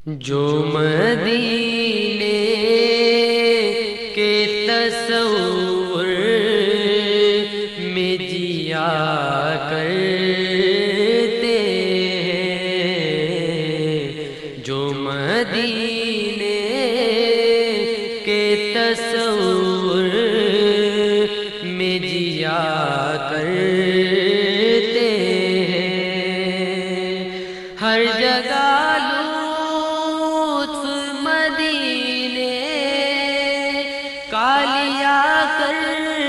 جو مدینے کے تصور میں جیا کرتے ہیں، جو مدینے کے تصور میں جیا کرتے ہیں، ہر جگہ کالیا کرتے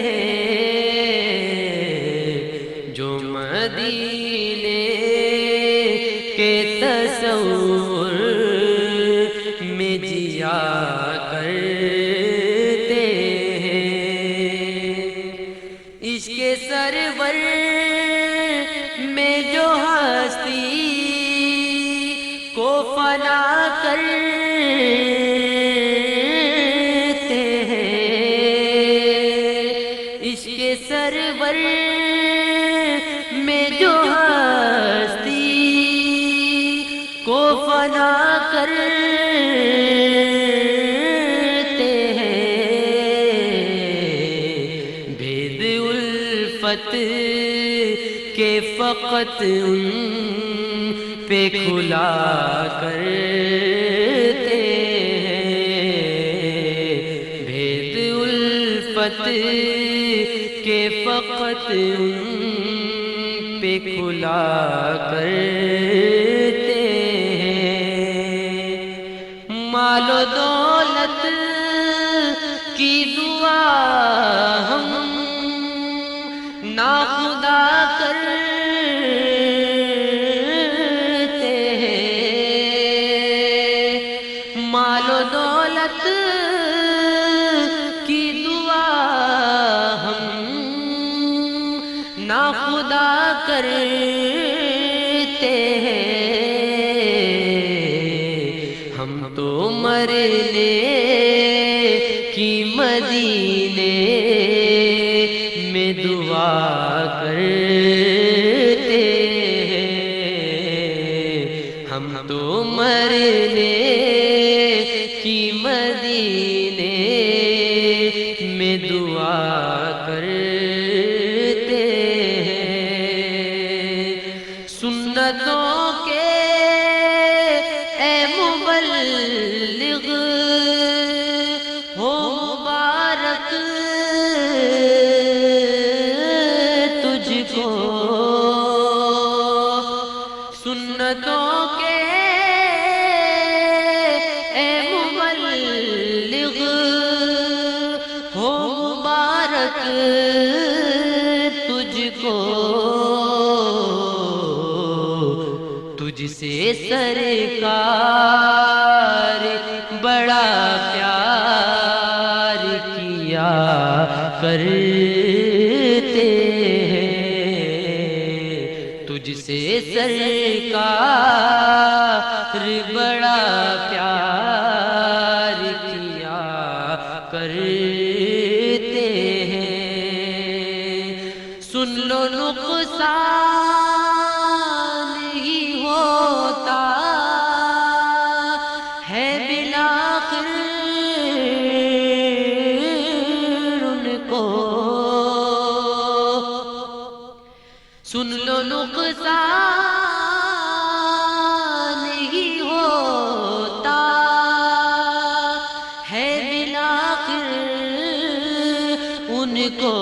ہیں، جو مدینے کے تصور میں جیا کرتے ہیں، عشق سرور میں جو ہستی کو فنا کر سرور میں جو ہستی کو فنا کرتے ہیں، بھید الفت کے فقط ان پہ کھلا کرتے ہیں، بھید الفت کہ فقط ان پہ کھلا کرتے ہیں، مال و دولت کی دعا ہم ناخدا کرتے ہیں، مال و دولت کی دعا ہم ناخدا کرتے ہیں، ہم تو مرنے کی مدینے میں دعا کرتے ہیں، ہم تو مرنے کی مدینے میں دعا کرتے ہیں، سنتوں کے اے مبلغ ہو مبارک تجھ کو، سنتوں کے اے مبلغ ہو مبارک تجھ کو، تجھ سے سرکار بڑا پیار کیا کرتے ہیں، تجھ سے سرکار بڑا پیار کیا کرتے ہیں، سن لو نقصان ہی ہوتا ہے بالآخر ان کو، سن لو نقصان ہی ہوتا ہے بالآخر ان کو،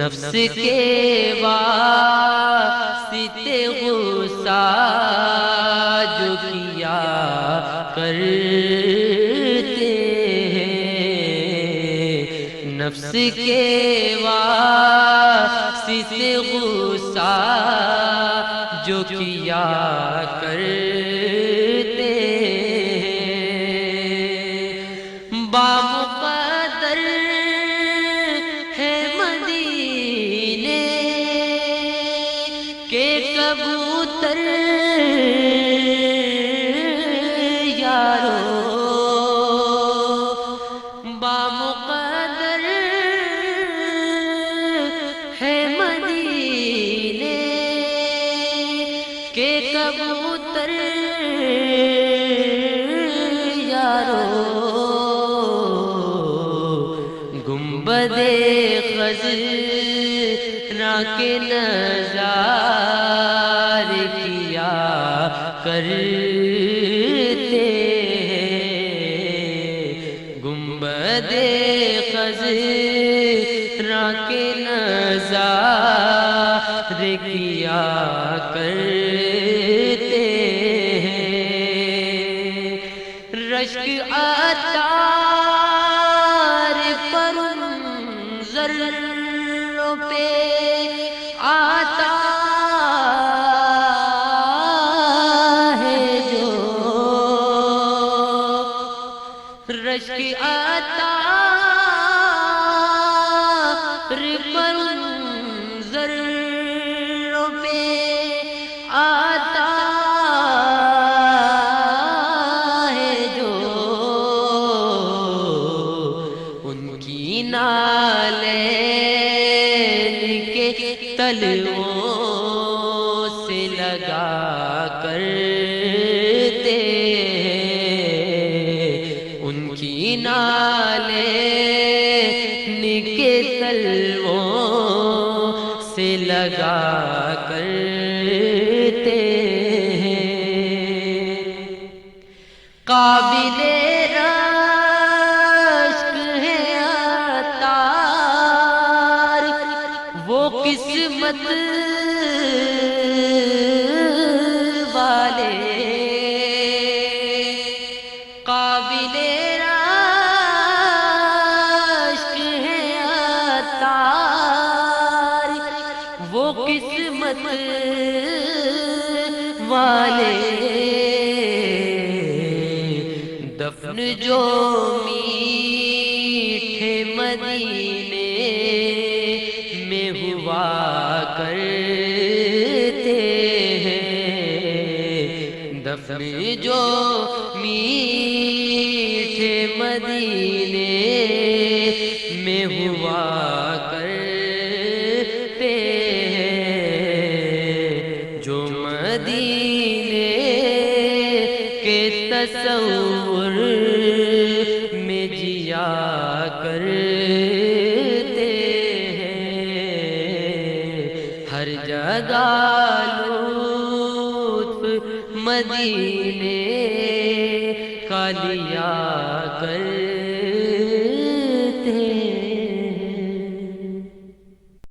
نفس کے واسطے غصہ جو کیا کرتے ہیں، نفس کے واسطے غصہ جو کیا کرتے ہیں، بامقدر ہے مدینے کے کبوتر یارو، بامقدر ہے مدینے کہ کبوتر یارو گنبد خضرا کے نظار کیا کرتے گنبد خضرا کے نظار کیا کرتے رشک عطار پر ذروں پہ آتا ہے جو رشک عطار پر ذروں پہ آتا نالین کے تلووں سے لگا کرتے ان کی نالین کے تلووں سے لگا کرتے قابل قسمت والے قابل رشک ہے عطار وہ قسمت والے دفن جو میٹھے مدینے میں ہوا کرتے ہیں دفن جو میٹھے مدینے میں ہوا کرتے ہیں جو مدینے کے تصور میں جیا کرتے ہر جگہ لطف مدینے کا لیا کر